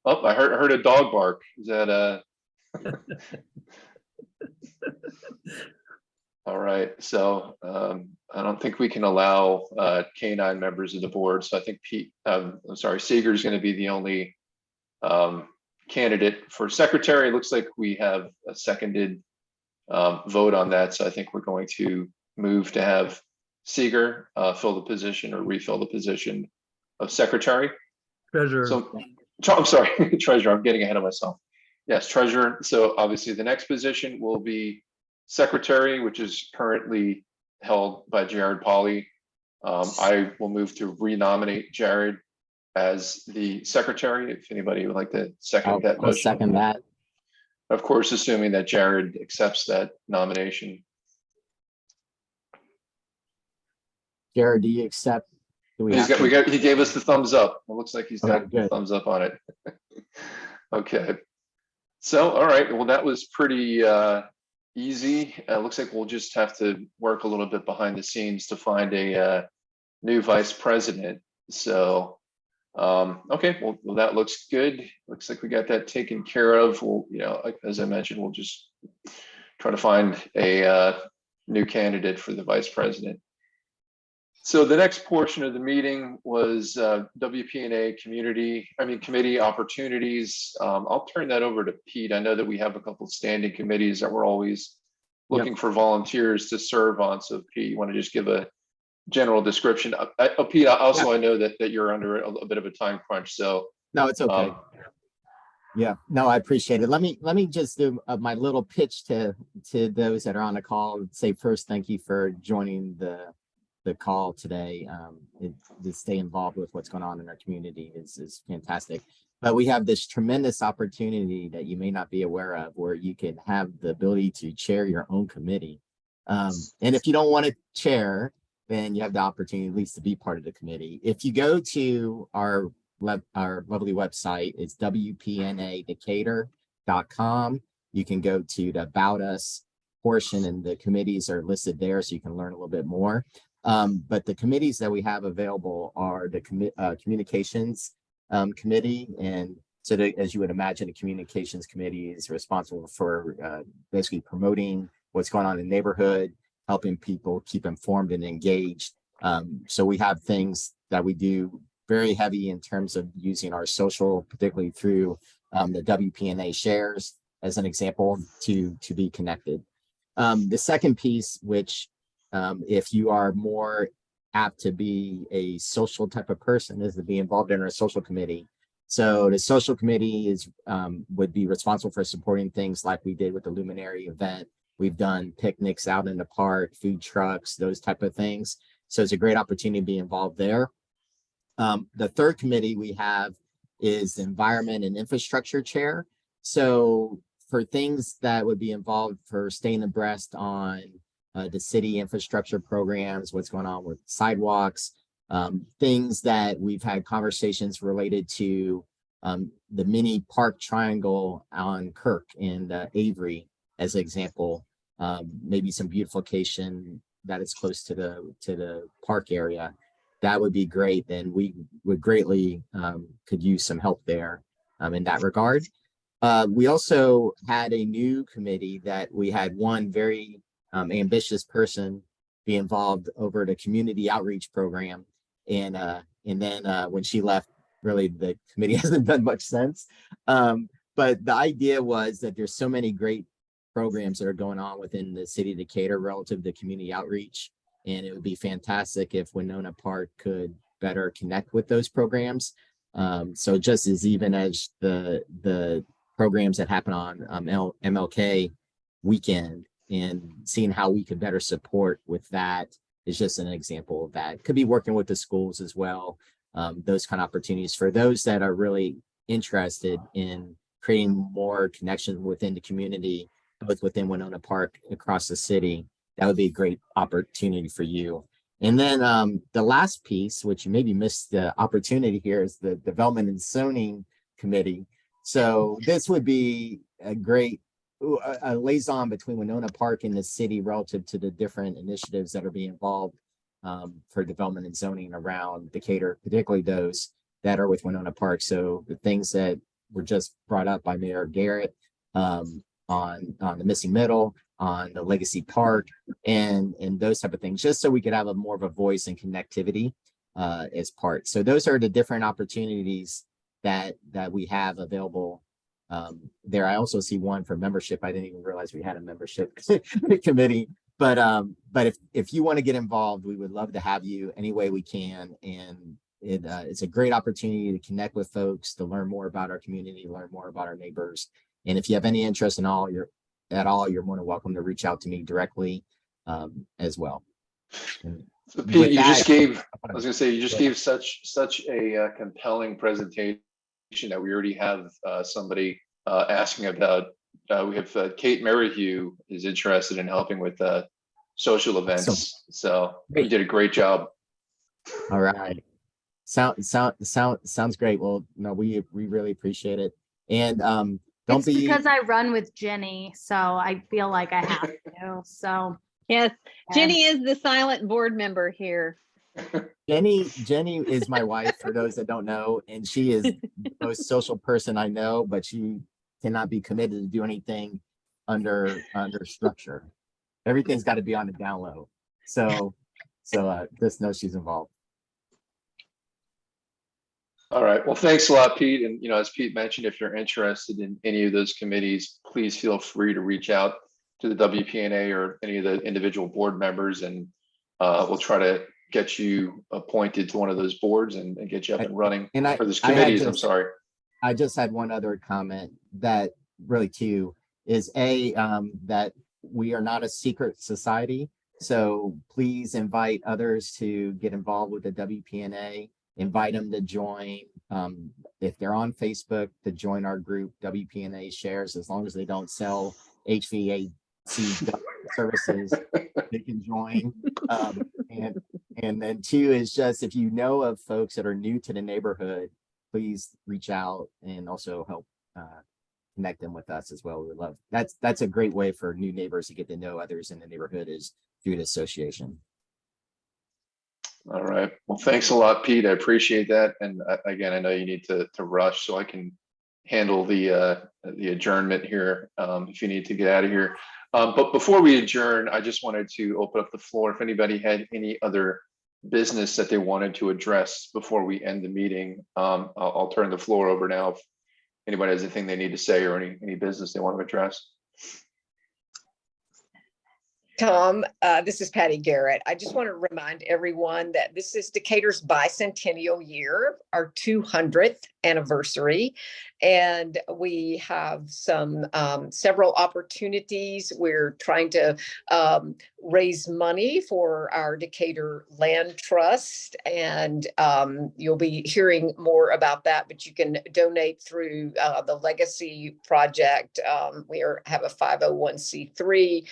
I heard a dog bark. Is that all right, so I don't think we can allow canine members of the board. So I think Seeger is going to be the only candidate for secretary. It looks like we have a seconded vote on that. So I think we're going to move to have Seeger fill the position or refill the position of secretary. Treasurer. So I'm sorry, treasurer, I'm getting ahead of myself. Yes, treasurer. So obviously the next position will be secretary, which is currently held by Jared Polly. I will move to renominate Jared as the secretary. If anybody would like to second that I'll motion. second that. Of course, assuming that Jared accepts that nomination. Jared, do you accept? Do we have to- He gave us the thumbs up. It looks like he's Okay, got good. thumbs up on it. Okay. So, all right, well, that was pretty easy. Looks like we'll just have to work a little bit behind the scenes to find a new vice president. So, okay, well, that looks good. Looks like we got that taken care of. We'll, as I mentioned, we'll just try to find a new candidate for the vice president. So the next portion of the meeting was WPNA committee opportunities. I'll turn that over to Pete. I know that we have a couple of standing committees that we're always looking for volunteers to serve on. So Pete, you want to just give a general description? Pete, also, I know that you're under a bit of a time crunch. So No, it's okay. Yeah, no, I appreciate it. Let me just do my little pitch to those that are on the call. Say first, thank you for joining the call today. To stay involved with what's going on in our community is fantastic. But we have this tremendous opportunity that you may not be aware of, where you can have the ability to chair your own committee. And if you don't want to chair, then you have the opportunity at least to be part of the committee. If you go to our lovely website, it's WPNAdecatur.com. You can go to the About Us portion, and the committees are listed there, so you can learn a little bit more. But the committees that we have available are the communications committee. And so as you would imagine, the communications committee is responsible for basically promoting what's going on in the neighborhood, helping people keep informed and engaged. So we have things that we do very heavy in terms of using our social, particularly through the WPNA shares as an example, to be connected. The second piece, which if you are more apt to be a social type of person, is to be involved in our social committee. So the social committee is would be responsible for supporting things like we did with the Luminary event. We've done picnics out in the park, food trucks, those type of things. So it's a great opportunity to be involved there. The third committee we have is the Environment and Infrastructure Chair. So for things that would be involved for staying abreast on the city infrastructure programs, what's going on with sidewalks, things that we've had conversations related to the mini park triangle on Kirk and Avery, as an example, maybe some beautification that is close to the park area. That would be great. And we would greatly could use some help there in that regard. We also had a new committee that we had one very ambitious person be involved over the community outreach program. And then when she left, really the committee hasn't done much since. But the idea was that there's so many great programs that are going on within the city of Decatur relative to community outreach. And it would be fantastic if Winnona Park could better connect with those programs. So just as even as the programs that happen on MLK weekend, and seeing how we could better support with that is just an example of that. Could be working with the schools as well. Those kind of opportunities for those that are really interested in creating more connections within the community, both within Winnona Park, across the city. That would be a great opportunity for you. And then the last piece, which you maybe missed the opportunity here, is the Development and Zoning Committee. So this would be a great liaison between Winnona Park and the city relative to the different initiatives that are being involved for development and zoning around Decatur, particularly those that are with Winnona Park. So the things that were just brought up by Mayor Garrett on the missing middle, on the Legacy Park, and those type of things, just so we could have more of a voice and connectivity as part. So those are the different opportunities that we have available there. I also see one for membership. I didn't even realize we had a membership committee, but if you want to get involved, we would love to have you any way we can. And it's a great opportunity to connect with folks, to learn more about our community, learn more about our neighbors. And if you have any interest in you're more than welcome to reach out to me directly as well. So Pete, you just gave such a compelling presentation that we already have somebody asking about we have Kate Merrihew is interested in helping with social events. So you Great. did a great job. All right. Sounds great. Well, no, we really appreciate it. And don't It's be because I run with Jenny, so I feel like I have to. So Yes, Jenny is the silent board member here. Jenny is my wife, for those that don't know, and she is the most social person I know, but she cannot be committed to do anything under structure. Everything's got to be on the down low. So just know she's involved. All right. Well, thanks a lot, Pete. And, as Pete mentioned, if you're interested in any of those committees, please feel free to reach out to the WPNA or any of the individual board members, and we'll try to get you appointed to one of those boards and get you up and running. And or those committees, I'm sorry. I just had one other comment that really too is that we are not a secret society. So please invite others to get involved with the WPNA. Invite them to join. If they're on Facebook, to join our group, WPNA Shares, as long as they don't sell HVAC services, they can join. And then two is just, if you know of folks that are new to the neighborhood, please reach out and also help connect them with us as well. We would love that's a great way for new neighbors to get to know others in the neighborhood, is through the association. All right. Well, thanks a lot, Pete. I appreciate that. And again, I know you need to rush, so I can handle the adjournment here if you need to get out of here. But before we adjourn, I just wanted to open up the floor. If anybody had any other business that they wanted to address before we end the meeting, I'll turn the floor over now. If anybody has anything they need to say or any business they want to address. Tom, this is Patty Garrett. I just want to remind everyone that this is Decatur's bicentennial year, our 200th anniversary, and we have several opportunities. We're trying to raise money for our Decatur Land Trust, and you'll be hearing more about that, but you can donate through the Legacy Project. We have a 501c3.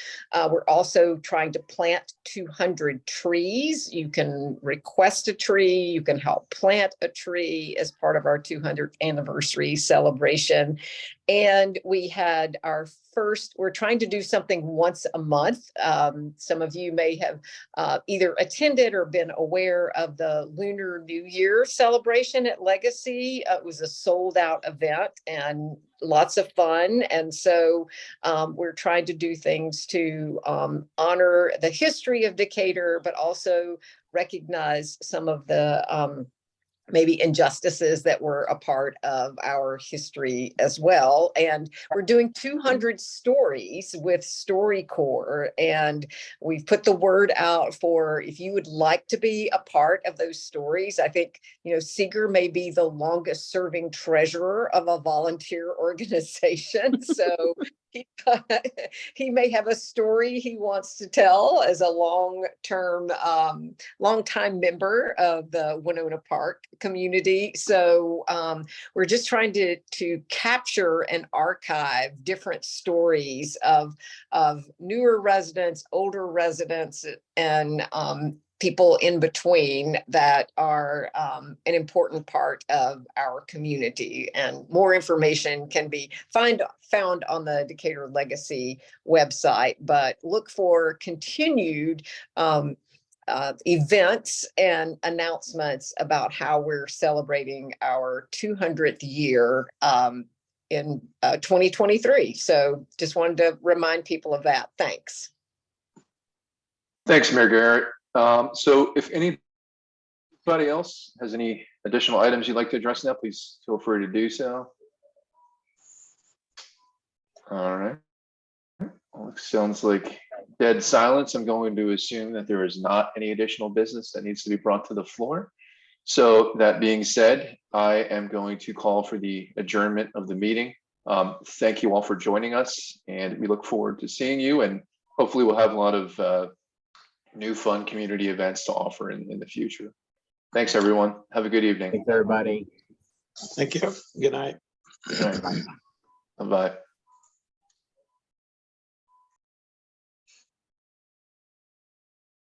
We're also trying to plant 200 trees. You can request a tree, you can help plant a tree as part of our 200th anniversary celebration. And we had our we're trying to do something once a month. Some of you may have either attended or been aware of the Lunar New Year celebration at Legacy. It was a sold out event and lots of fun. And so we're trying to do things to honor the history of Decatur, but also recognize some of the maybe injustices that were a part of our history as well. And we're doing 200 stories with StoryCorps, and we've put the word out for, if you would like to be a part of those stories. I think, Seeger may be the longest serving treasurer of a volunteer organization. So he may have a story he wants to tell as a long-time member of the Winnona Park community. So we're just trying to capture and archive different stories of newer residents, older residents, and people in between that are an important part of our community. And more information can be found on the Decatur Legacy website, but look for continued events and announcements about how we're celebrating our 200th year in 2023. So just wanted to remind people of that. Thanks. Thanks, Mayor Garrett. So if anybody else has any additional items you'd like to address now, please feel free to do so. All right. Well, it sounds like dead silence. I'm going to assume that there is not any additional business that needs to be brought to the floor. So that being said, I am going to call for the adjournment of the meeting. Thank you all for joining us, and we look forward to seeing you, and hopefully we'll have a lot of new fun community events to offer in the future. Thanks, everyone. Have a good evening. Thanks, everybody. Thank you. Good night. Good night. Bye-bye.